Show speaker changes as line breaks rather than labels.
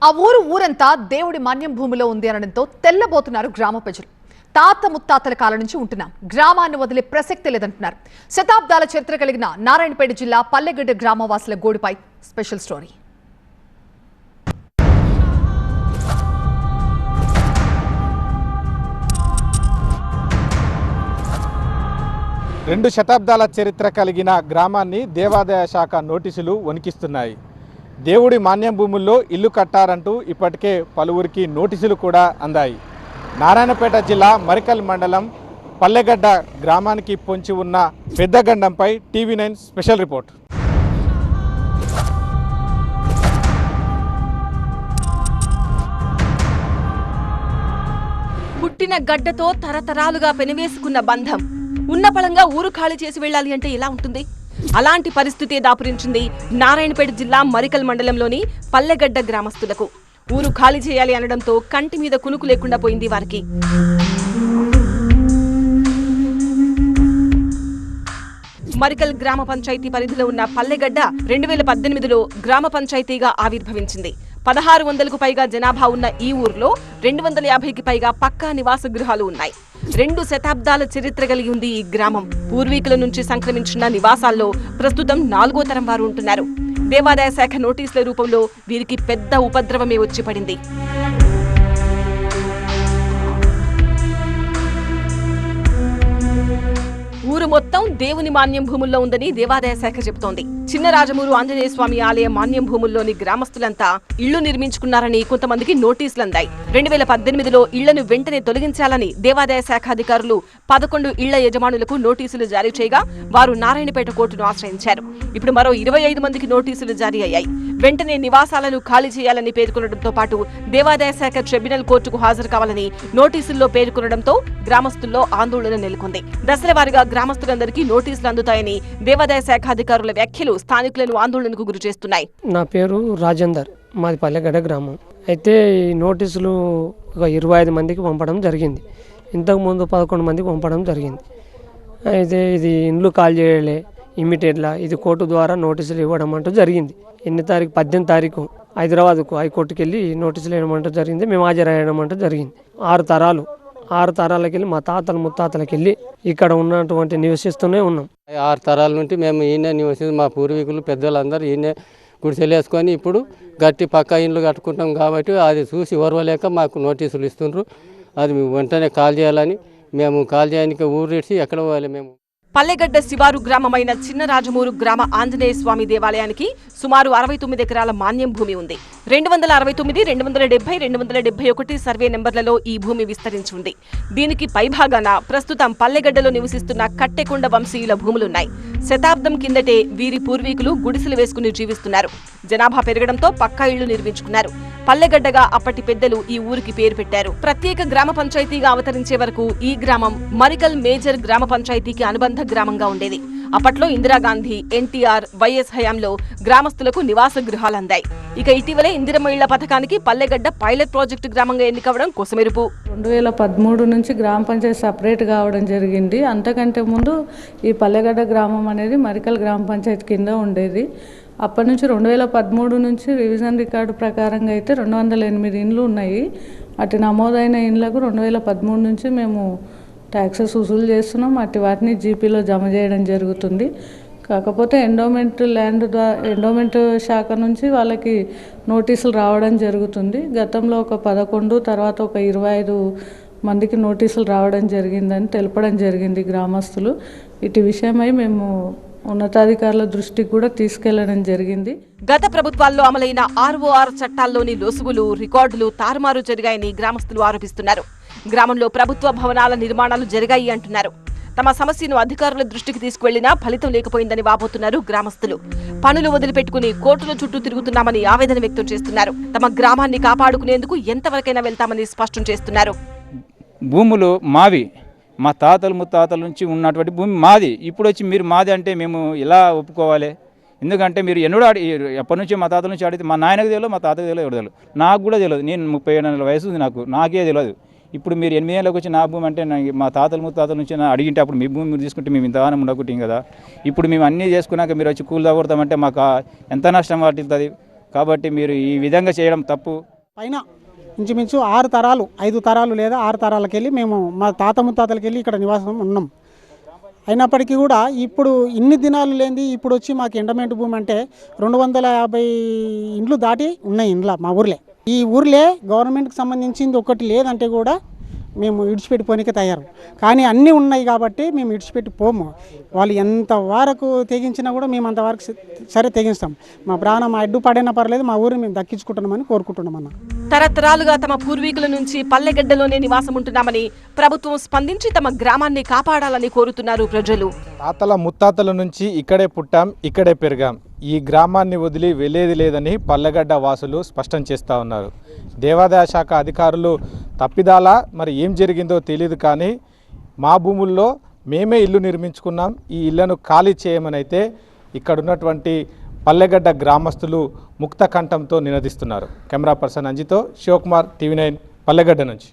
ఆ ఊరంతా దేవుడి మాన్యం భూమిలో ఉంది అనడంతో తెల్లబోతున్నారు గ్రామ ప్రజలు. తాత ముత్తాతల కాలం నుంచి ఉంటున్నాం, గ్రామాన్ని వదిలే ప్రసక్తి లేదంటున్నారు. శతాబ్దాల చరిత్ర కలిగిన నారాయణపేట జిల్లా పల్లెగడ్డ గ్రామవాసుల గోడుపై స్పెషల్ స్టోరీ.
రెండు శతాబ్దాల చరిత్ర కలిగిన గ్రామాన్ని దేవాదాయ శాఖ నోటీసులు వణికిస్తున్నాయి. దేవుడి మాన్యం భూముల్లో ఇల్లు కట్టారంటూ ఇప్పటికే పలువురికి నోటీసులు కూడా అందాయి. నారాయణపేట జిల్లా మరికల్ మండలం పల్లెగడ్డ గ్రామానికి పొంచి ఉన్న పెద్దగండంపై TV9 స్పెషల్ రిపోర్ట్.
పుట్టిన గడ్డతో తరతరాలుగా పెనవేసుకున్న బంధం ఉన్న పళంగా ఊరు ఖాళీ చేసి వెళ్ళాలి అంటే ఎలా ఉంటుంది? అలాంటి పరిస్థితి దాపురించింది నారాయణపేట జిల్లా మరికల్ మండలంలోని పల్లెగడ్డ గ్రామస్తులకు. ఊరు ఖాళీ చేయాలి అనడంతో కంటి మీద కునుకు లేకుండా పోయింది వారికి. మరికల్ గ్రామ పంచాయతీ పరిధిలో ఉన్న పల్లెగడ్డ 2018లో గ్రామ పంచాయతీగా ఆవిర్భవించింది. 1600కు పైగా జనాభా ఉన్న ఈ ఊర్లో 250కి పైగా పక్కా నివాస గృహాలు ఉన్నాయి. 2 శతాబ్దాల చరిత్ర కలిగి ఉంది ఈ గ్రామం. పూర్వీకుల నుంచి సంక్రమించిన నివాసాల్లో ప్రస్తుతం 4వ తరం వారు ఉంటున్నారు. దేవాదాయ శాఖ నోటీసుల రూపంలో వీరికి పెద్ద ఉపద్రవమే వచ్చి పడింది. ఊరు మొత్తం దేవుని మాన్యం భూముల్లో ఉందని దేవాదాయ శాఖ చెబుతోంది. చిన్న రాజమూరు ఆంజనేయ స్వామి ఆలయ మాన్యం భూముల్లోని గ్రామస్తులంతా ఇళ్లు నిర్మించుకున్నారని కొంతమందికి నోటీసులు అందాయి. 2018లో ఇళ్లను వెంటనే తొలగించాలని దేవాదాయ శాఖ అధికారులు 11 ఇళ్ల యజమానులకు నోటీసులు జారీ చేయగా వారు నారాయణపేట కోర్టును ఆశ్రయించారు. ఇప్పుడు మరో 25 మందికి నోటీసులు జారీ అయ్యాయి. వెంటనే నివాసాలను ఖాళీ చేయాలని పేర్కొనడంతో పాటు దేవాదాయ శాఖ ట్రిబ్యునల్ కోర్టుకు హాజరు కావాలని నోటీసుల్లో పేర్కొనడంతో గ్రామస్తుల్లో ఆందోళన నెలకొంది. దశల వారీగా గ్రామస్తులందరికీ నోటీసులు అందుతాయని దేవాదాయ శాఖ అధికారుల వ్యాఖ్యలు స్థానికులను ఆందోళనకు గురి చేస్తున్నాయి.
నా పేరు రాజేందర్, మాది పల్లెగడ్డ గ్రామం. అయితే ఈ నోటీసులు ఒక 25 మందికి పంపడం జరిగింది. ఇంతకుముందు 11 మందికి పంపడం జరిగింది. అయితే ఇది ఇండ్లు కాల్ చేయలే ఇమ్మీడియట్లా ఇది కోర్టు ద్వారా నోటీసులు ఇవ్వడం అంటూ జరిగింది. 18 తారీఖు హైదరాబాద్కు హైకోర్టుకి వెళ్ళి నోటీసులు ఇవ్వమంటూ జరిగింది. మేము హాజరయ్యడం అంటూ జరిగింది. 6 తరాలకి వెళ్ళి మా తాతల ముత్తాతలకి వెళ్ళి ఇక్కడ ఉన్నటువంటి నివసిస్తూనే ఉన్నాం.
6 తరాల నుండి మేము ఈయనే నివసిస్తాం. మా పూర్వీకులు పెద్దలందరూ ఈయనే గుడిసెలు వేసుకొని ఇప్పుడు గట్టి పక్కా ఇండ్లు కట్టుకుంటాం కాబట్టి అది చూసి ఓర్వలేక మాకు నోటీసులు ఇస్తుండ్రు. అది వెంటనే కాల్ చేయాలని మేము కాల్ చేయడానికి ఊరిసి ఎక్కడ పోవాలి. మేము
పల్లెగడ్డ శివారు గ్రామమైన చిన్న రాజమూరు గ్రామ ఆంజనేయ స్వామి దేవాలయానికి సుమారు 69 ఎకరాల మాన్యం భూమి ఉంది. 269, 270, 271 సర్వే నెంబర్లలో ఈ భూమి విస్తరించి ఉంది. దీనికి పైభాగాన ప్రస్తుతం పల్లెగడ్డలో నివసిస్తున్న కట్టెకొండ వంశీయుల భూములున్నాయి. శతాబ్దం కిందటే వీరి పూర్వీకులు గుడిసెలు వేసుకుని జీవిస్తున్నారు. జనాభా పెరగడంతో పక్కా ఇళ్లు నిర్మించుకున్నారు. పల్లెగడ్డగా అప్పటి పెద్దలు ఈ ఊరికి పేరు పెట్టారు. ప్రత్యేక గ్రామ పంచాయతీగా అవతరించే వరకు ఈ గ్రామం మరికల్ మేజర్ గ్రామ పంచాయతీకి అనుబంధ గ్రామంగా ఉండేది. అప్పట్లో ఇందిరాగాంధీ, ఎన్టీఆర్, వైఎస్ హయాంలో గ్రామస్తులకు నివాస గృహాలు అందాయి. ఇక ఇటీవలే ఇందిరమ్మ ఇళ్ల పథకానికి పల్లెగడ్డ పైలట్ ప్రాజెక్టు గ్రామంగా ఎన్నికవడం కొసమెరుపు.
2013 నుంచి గ్రామ పంచాయతీ సపరేట్ కావడం జరిగింది. అంతకంటే ముందు ఈ పల్లెగడ్డ గ్రామం అనేది మరికల్ గ్రామ పంచాయతీ కింద ఉండేది. అప్పటి నుంచి 2013 నుంచి రివిజన్ రికార్డు ప్రకారంగా అయితే 208 ఇండ్లు ఉన్నాయి. అటు నమోదైన ఇండ్లకు 2013 నుంచి మేము ట్యాక్సెస్ వసూలు చేస్తున్నాం. అటు వాటిని జీపీలో జమ చేయడం జరుగుతుంది. కాకపోతే ఎండోమెంట్ శాఖ నుంచి వాళ్ళకి నోటీసులు రావడం జరుగుతుంది. గతంలో ఒక 11 తర్వాత ఒక 25 మందికి నోటీసులు రావడం జరిగిందని తెలపడం జరిగింది గ్రామస్తులు. ఇటు విషయమై మేము ఉన్నతాధికారుల దృష్టికి కూడా తీసుకెళ్లడం జరిగింది.
గత ప్రభుత్వాల్లో అమలైన ROR చట్టాల్లోని లొసుగులు, రికార్డులు తారుమారు జరిగాయని గ్రామస్తులు ఆరోపిస్తున్నారు. గ్రామంలో ప్రభుత్వ భవనాల నిర్మాణాలు జరిగాయి అంటున్నారు. తమ సమస్యను అధికారుల దృష్టికి తీసుకువెళ్లినా ఫలితం లేకపోయిందని వాపోతున్నారు గ్రామస్తులు. పనులు వదిలిపెట్టుకుని కోర్టుల చుట్టూ తిరుగుతున్నామని ఆవేదన వ్యక్తం చేస్తున్నారు. తమ గ్రామాన్ని కాపాడుకునేందుకు ఎంతవరకైనా వెళ్తామని స్పష్టం చేస్తున్నారు.
భూములు మావి, మా తాతలు ముత్తాతల నుంచి ఉన్నటువంటి భూమి మాది. ఇప్పుడు వచ్చి మీరు మాది అంటే మేము ఎలా ఒప్పుకోవాలి? ఎందుకంటే మీరు ఎన్నడూ ఎప్పటి నుంచో మా తాతల నుంచి అడిగితే మా నాయనకు తెలియదు, మా తాతకు తెలియదు, ఎవరు తెలియదు, నాకు కూడా తెలియదు. నేను 37 ఏళ్ళ వయసు ఉంది, నాకే తెలియదు. ఇప్పుడు మీరు 8 ఏళ్ళకి వచ్చి నా భూమి అంటే మా తాతల ముత్తాతల నుంచి అడిగింటే అప్పుడు మీ భూమి మీరు తీసుకుంటే మేము ఇంతగానం ఉండకుంటాం కదా. ఇప్పుడు మేము అన్నీ చేసుకున్నాక మీరు వచ్చి కూలి తగ్గొడతామంటే మాకు ఎంత నష్టం పడుతుంది. కాబట్టి మీరు ఈ విధంగా చేయడం తప్పు.
పైన ఇంచుమించు 6 తరాలు 5 తరాలు లేదా 6 తరాలకు వెళ్ళి మేము మా తాత ముత్తాతలకి వెళ్ళి ఇక్కడ నివాసం ఉన్నాం. అయినప్పటికీ కూడా ఇప్పుడు ఇన్ని దినాలు లేనిది ఇప్పుడు వచ్చి మాకు ఎండమెంట్ భూమి అంటే 250 ఇండ్లు దాటి ఉన్నాయి ఇండ్ల మా ఊర్లే. ఈ ఊర్లే గవర్నమెంట్కి సంబంధించింది ఒకటి లేదంటే కూడా మేము ఇడిచిపెట్టిపోనికే తయారు. కానీ అన్నీ ఉన్నాయి కాబట్టి మేము ఇడిచిపెట్టి పోము. వాళ్ళు ఎంత వరకు తెగించినా కూడా మేము అంతవరకు సరే తెగిస్తాం. మా ప్రాణం అడ్డు పడైనా పర్లేదు, మా ఊరిని మేము దక్కించుకుంటున్నామని కోరుకుంటున్నామన్న.
తరతరాలుగా తమ పూర్వీకుల నుంచి పల్లెగడ్డలోనే నివాసం ఉంటున్నామని ప్రభుత్వం స్పందించి తమ గ్రామాన్ని కాపాడాలని కోరుతున్నారు ప్రజలు.
తాతల ముత్తాతల నుంచి ఇక్కడే పుట్టాం, ఇక్కడే పెరిగాం, ఈ గ్రామాన్ని వదిలి వెళ్ళేది లేదని పల్లెగడ్డ వాసులు స్పష్టం చేస్తూ ఉన్నారు. దేవాదాయ శాఖ అధికారులు తప్పిదాలా మరి ఏం జరిగిందో తెలియదు, కానీ మా భూముల్లో మేమే ఇల్లు నిర్మించుకున్నాం, ఈ ఇళ్లను ఖాళీ చేయమని అయితే ఇక్కడ ఉన్నటువంటి పల్లెగడ్డ గ్రామస్తులు ముక్త కంఠంతో నినదిస్తున్నారు. కెమెరా పర్సన్ అంజితో శివకుమార్, టీవీ 9 పల్లెగడ్డ నుంచి.